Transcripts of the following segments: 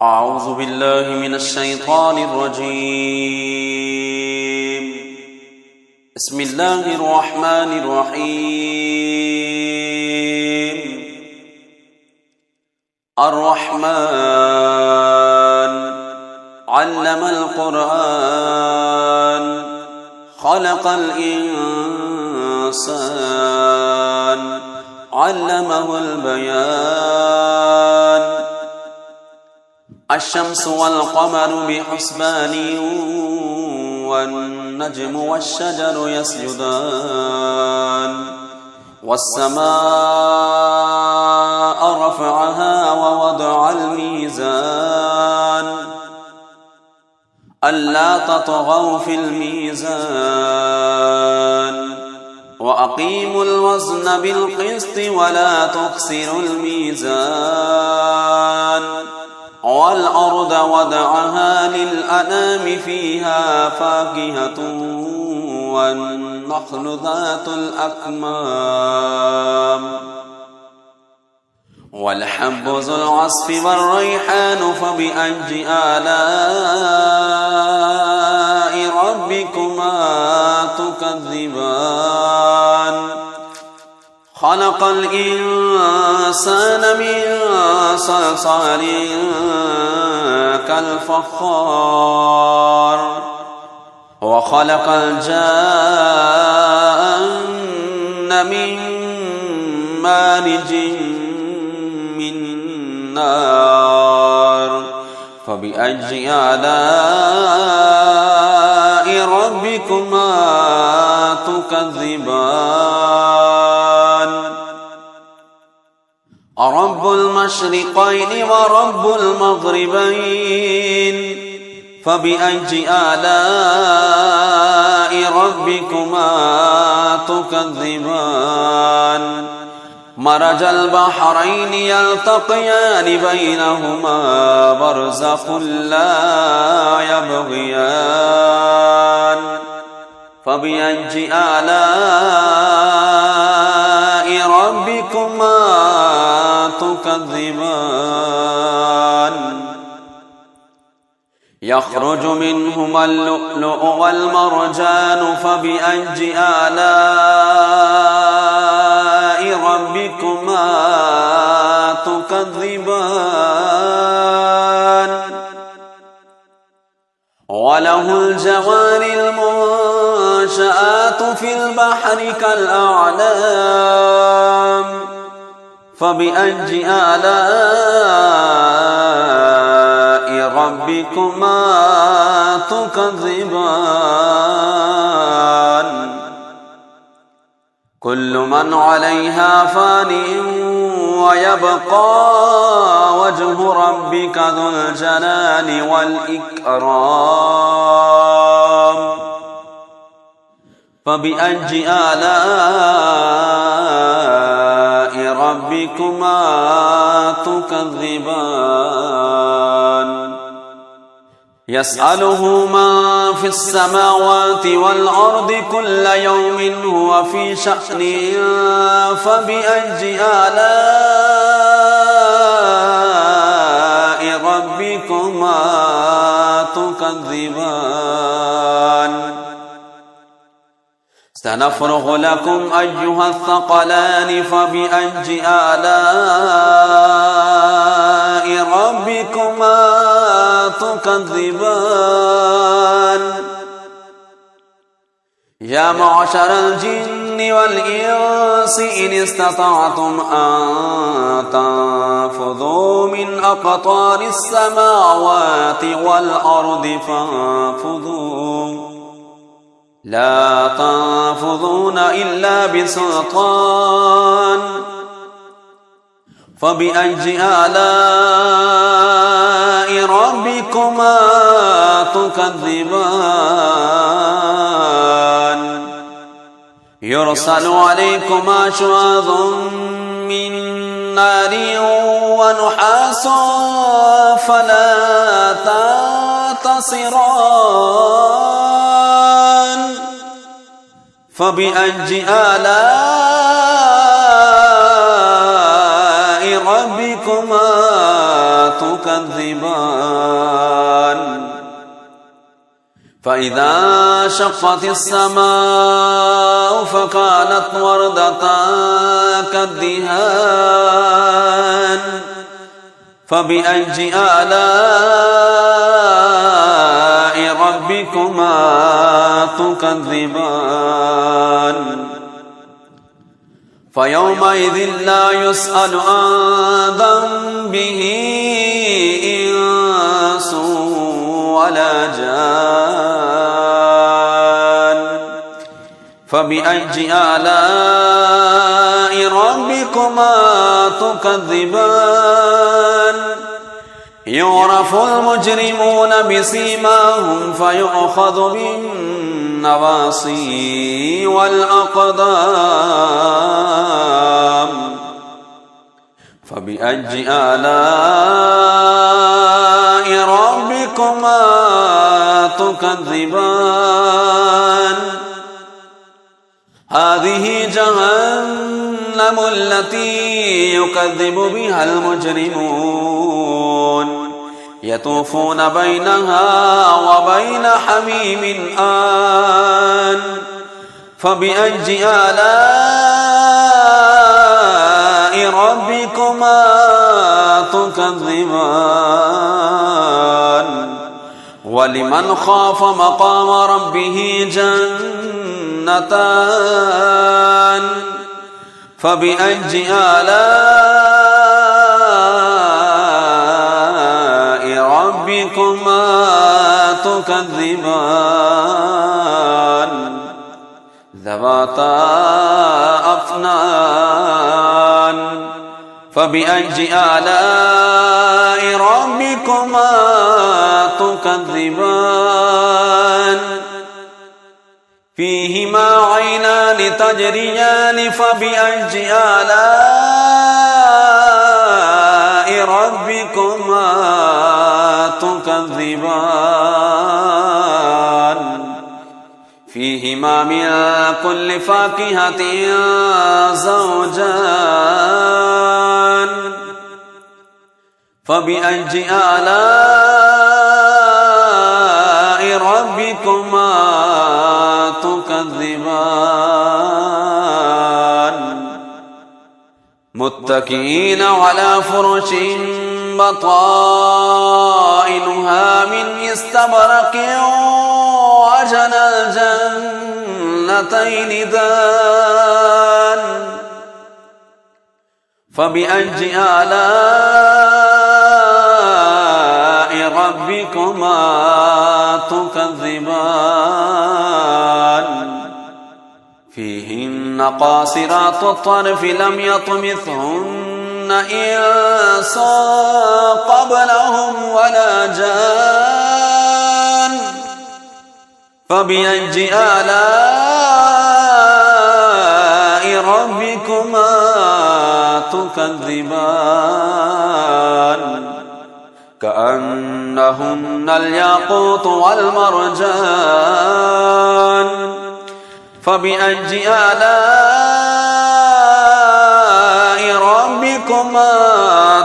أعوذ بالله من الشيطان الرجيم. بسم الله الرحمن الرحيم. الرحمن علم القرآن خلق الإنسان علمه البيان. الشمس والقمر بحسبان والنجم والشجر يسجدان. والسماء رفعها ووضع الميزان ألا تطغوا في الميزان وأقيموا الوزن بالقسط ولا تخسروا الميزان. والأرض وضعها للأنام فيها فاكهة والنخل ذات الأكمام والحب ذو العصف والريحان فبأي آلاء ربكما تكذبان. خلق الإنسان من صلصال كالفخار وخلق الجان من مارج من نار فبأي آلاء ربكما تكذبان. رب المشرقين ورب المغربين فبأي آلاء ربكما تكذبان. مرج البحرين يلتقيان بينهما برزخ لا يبغيان فبأي آلاء ربكما تكذبان. يخرج منهما اللؤلؤ والمرجان فبأي آلاء ربكما تكذبان. وله الجوار المنشآت في البحر كالأعلام فبأي آلاء ربكما تكذبان. كل من عليها فان ويبقى وجه ربك ذو الجلال والإكرام فبأي آلاء ربكما تكذبان. يسأله من في السماوات والأرض كل يوم هو في شأن فبأي آلاء ربكما تكذبان. سنفرغ لكم أيها الثقلان فبأي آلاء ربكما تكذبان. يا معشر الجن والإنس إن استطعتم أن تنفذوا من أقطار السماوات والأرض فانفذوا لا تنفذون إلا بسلطان فبأي آلاء ربكما تكذبان. يرسل عليكما شواظ من نار ونحاس فلا تنتصران فبأي آلاء ربكما تكذبان فإذا شقت السماء فكانت وردة كالدهان فبأي آلاء ربكما تكذبان فيومئذ لا يسأل عن ذنبه إنس ولا جان فبأي آلاء ربكما تكذبان يعرف المجرمون بسيماهم فيؤخذ بالنواصي والأقدام فبأي آلاء ربكما تكذبان هذه جهنم التي يكذب بها المجرمون يطوفون بينها وبين حميم آن فبأي آلاء ربكما تكذبان ولمن خاف مقام ربه جنتان فبأي آلاء ربكما تكذبان ذواتا أفنان فبأي آلاء ربكما تكذبان فيهما عينان تجريان فبأي آلاء ربكما تكذبان فيهما من كل فاكهة زوجان فبأي آلاء ربكما تكذبان متكئين على فرش بطائنها من استبرق وجنى الجنتين دان فبأي آلاء ربكما تكذبان فيهن قاصرات الطرف لم يطمثهن إنس قبلهم ولا جان فبأي آلاء ربكما تكذبان كأنهن الياقوت والمرجان فبأي آلاء ربكما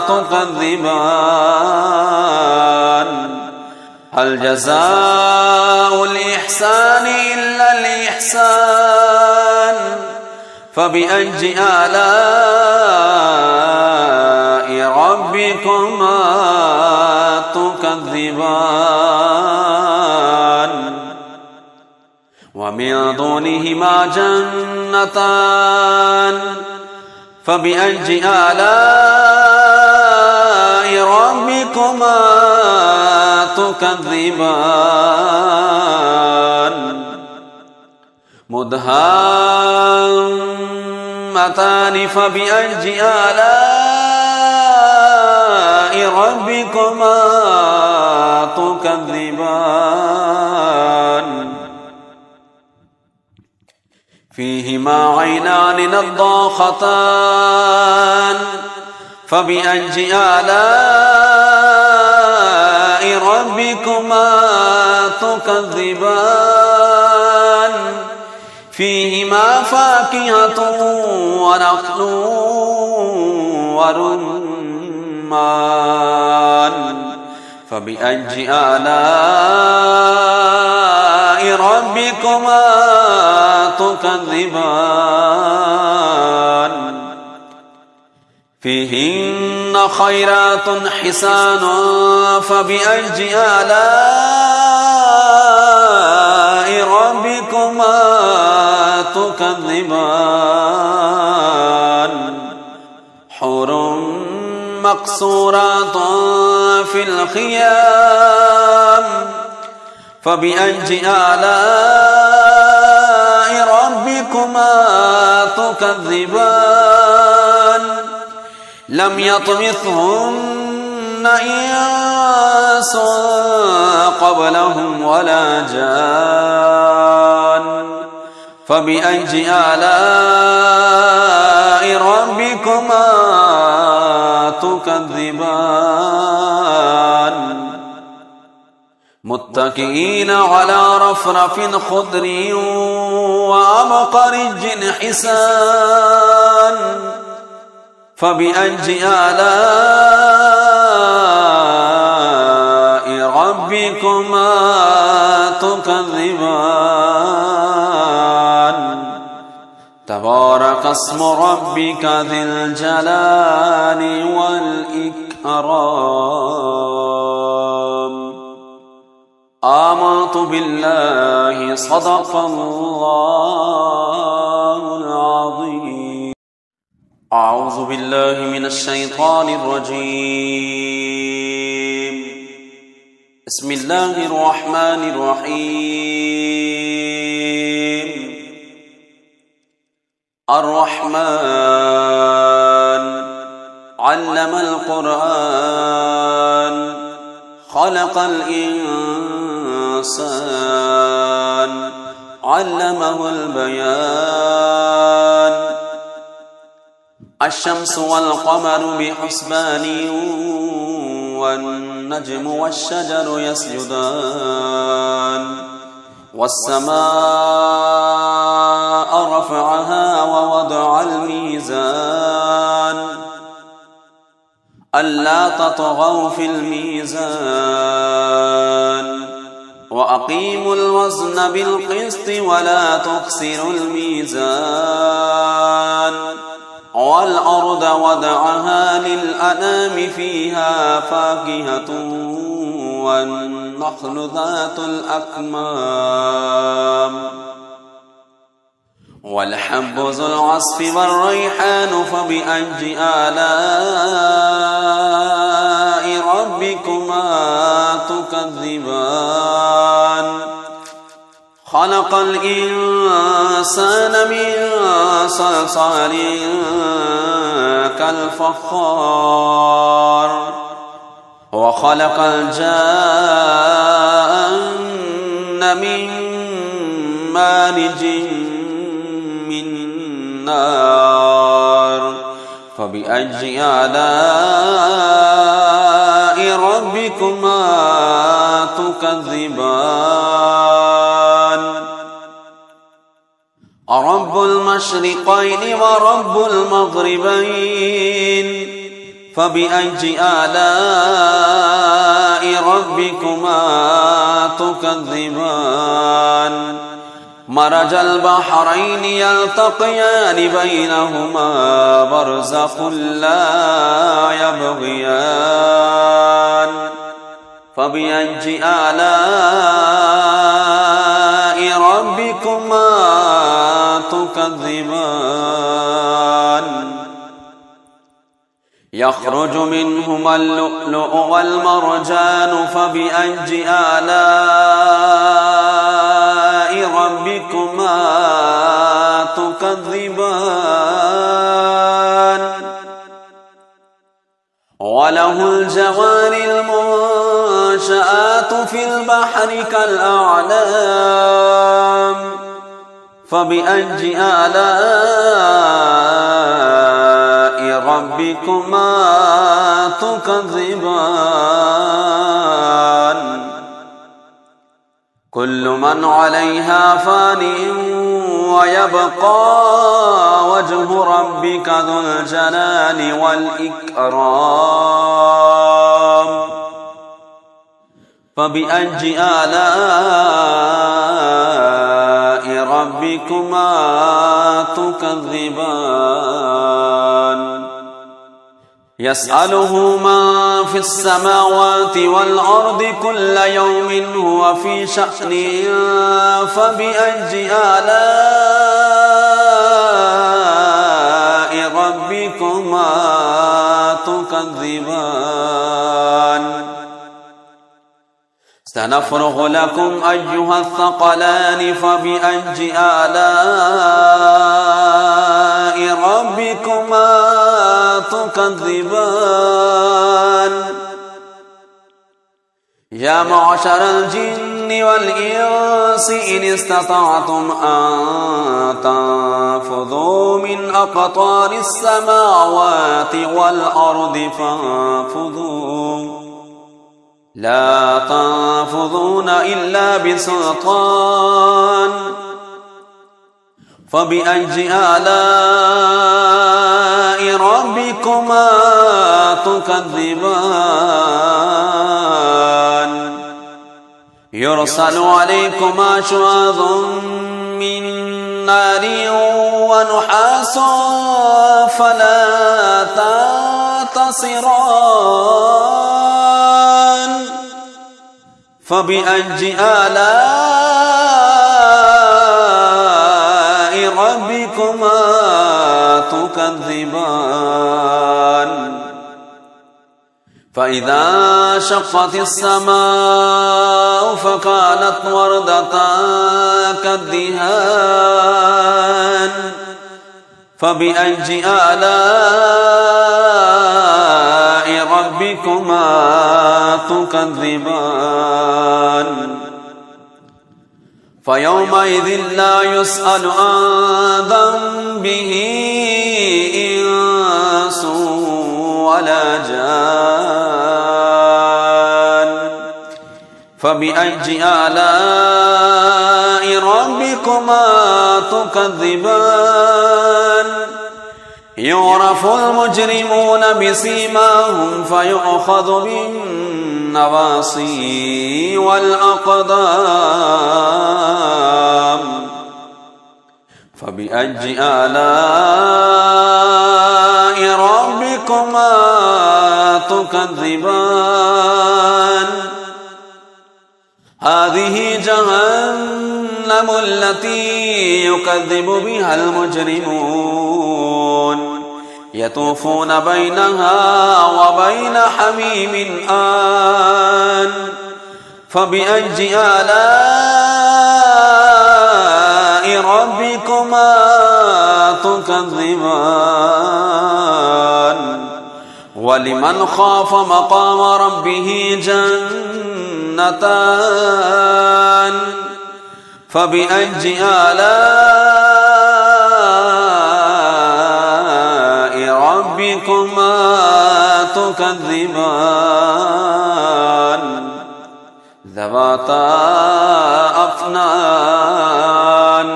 تكذبان هل جزاء الإحسان إلا الإحسان فبأي آلاء ربكما تكذبان ومن دونهما جنتان فبأي آلاء ربكما تكذبان مدهامتان فبأي آلاء ربكما تكذبان فيهما عينان نضاختان فبأي آلاء ربكما تكذبان فيهما فاكهة ونخل ورمان فبأي آلاء ربكما تكذبان فيهن خيرات حسان فبأي آلاء ربكما تكذبان حور مقصورات في الخيام فبأي آلاء ربكما تكذبان لم يطمثهن إنس قبلهم ولا جان فبأي آلاء ربكما تكذبان متكئين على رفرف خضر وعبقري حسان فبأي آلاء ربكما تكذبان تبارك اسم ربك ذي الجلال والإكرام آمنت بالله صدق الله العظيم أعوذ بالله من الشيطان الرجيم بسم الله الرحمن الرحيم الرحمن علم القرآن خلق الإنسان علمه البيان الشمس والقمر بحسبان والنجم والشجر يسجدان والسماء رفعها ووضع الميزان ألا تطغوا في الميزان وأقيموا الوزن بالقسط ولا تخسروا الميزان والأرض وضعها للأنام فيها فاكهة والنخل ذات الأكمام والحب ذو العصف والريحان فبأي آلاء ربكما تكذبان خلق الإنسان من صلصال كالفخار وخلق الجان من مارج من نار فبأي آلاء ربكما تكذبان رب المشرقين ورب المغربين فبأي آلاء ربكما تكذبان مرج البحرين يلتقيان بينهما برزخ لا يبغيان فبأي آلاء ربكما تكذبان يخرج منهما اللؤلؤ والمرجان فبأي آلاء ربكما تكذبان وله الجوار المنشآت في البحر كالأعلام فبأي آلاء ربكما تكذبان كل من عليها فان ويبقى وجه ربك ذو الجلال والإكرام فبأي آلاء ربكما تكذبان يسأله من في السماوات والأرض كل يوم هو في شأن فبأي آلاء ربكما تكذبان سنفرغ لكم أيها الثقلان فبأي آلاء ربكما تكذبان يا معشر الجن والإنس إن استطعتم أن تنفذوا من أقطار السماوات والأرض فانفذوا لا تنفذون إلا بسلطان فبأي آلاء ربكما تكذبان يرسل عليكما شواظ من نار ونحاس فلا تنتصران فبأي آلاء ربكما تكذبان فإذا شقت السماء فكانت وردة كالدهان فبأي آلاء ربكما تكذبان فيومئذ لا يسأل عن ذنبه إنس ولا جان فبأي آلاء ربكما تكذبان يعرف المجرمون بسيماهم فيؤخذ بالنواصي والأقدام فبأي آلاء ربكما تكذبان هذه جهنم التي يكذب بها المجرمون يطوفون بينها وبين حميم آن فبأي آلاء ربكما تكذبان ولمن خاف مقام ربه جنتان فبأي آلاء ربكما تكذبان ذواتا أفنان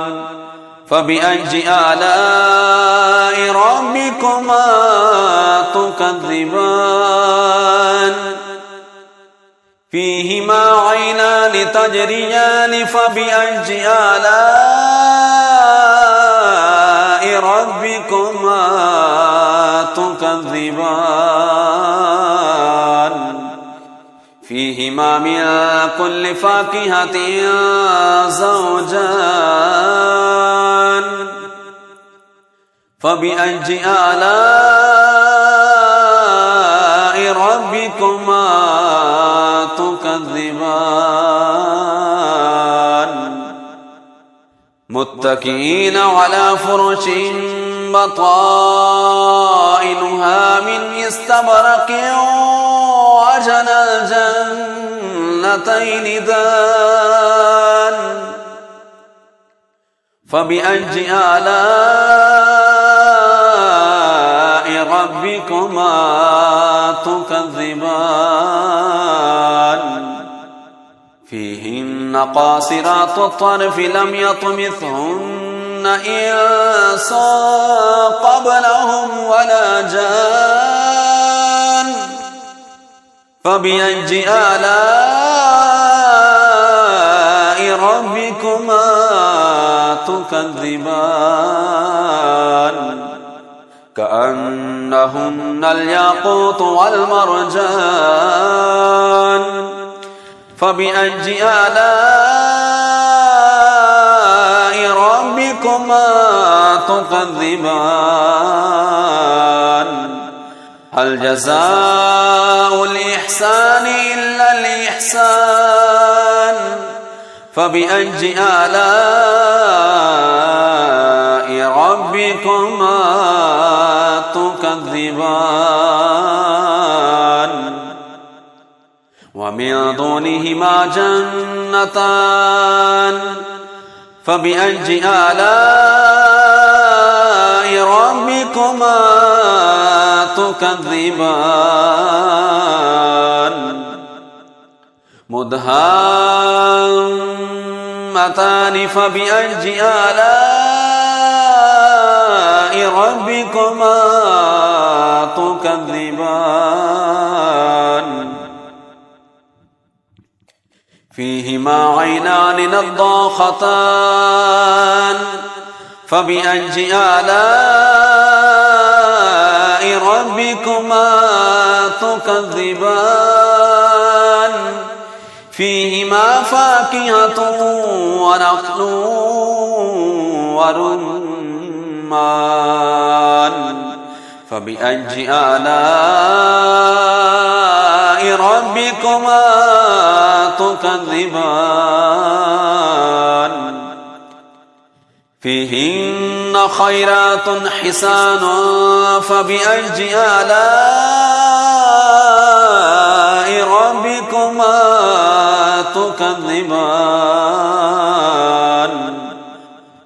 فبأي آلاء ربكما تكذبان فيهما عينان تجريان فبأي آلاء ربكما تكذبان فيهما من كل فاكهة زوجان فبأي آلاء ربكما تكذبان متكئين على فرش بطائنها من استبرق وجنى الجنتين دان فبأي آلاء ربكما تكذبان فيهن قاصرات الطرف لم يطمثهن إنس قبلهم ولا جان فبأي آلاء ربكما تكذبان تكذبان كأنهن الياقوت والمرجان فبأي آلاء ربكما تكذبان هل جزاء الإحسان إلا الإحسان فبأي آلاء ربكما تكذبان ومن دونهما جنتان فبأي آلاء ربكما تكذبان مدهامتان فبأي آلاء ربكما تكذبان فيهما عينان نضاختان فبأي آلاء ربكما تكذبان فيهما فاكهة ونخل ورمان فبأي آلاء ربكما تكذبان فيهن خيرات حسان فبأي آلاء ربكما تكذبان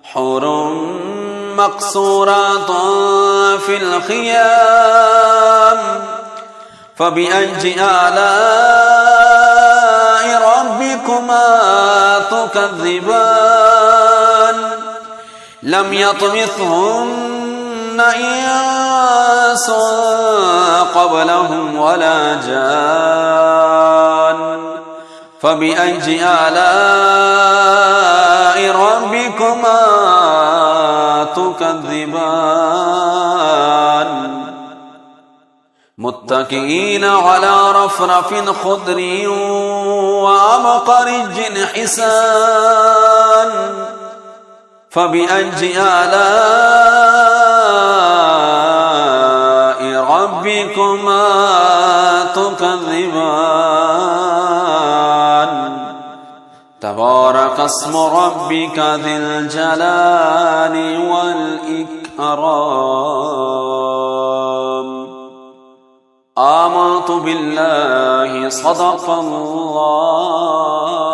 حور مقصورات في الخيام فبأي آلاء ربكما تكذبان لم يطمثهن إنس قبلهم ولا جان فبأي آلاء ربكما تكذبان متكئين على رفرف خضر وعبقري حسان فبأي آلاء ربكما تكذبان تبارك اسم ربك ذي الجلال والإكرام آمنت بالله صدق الله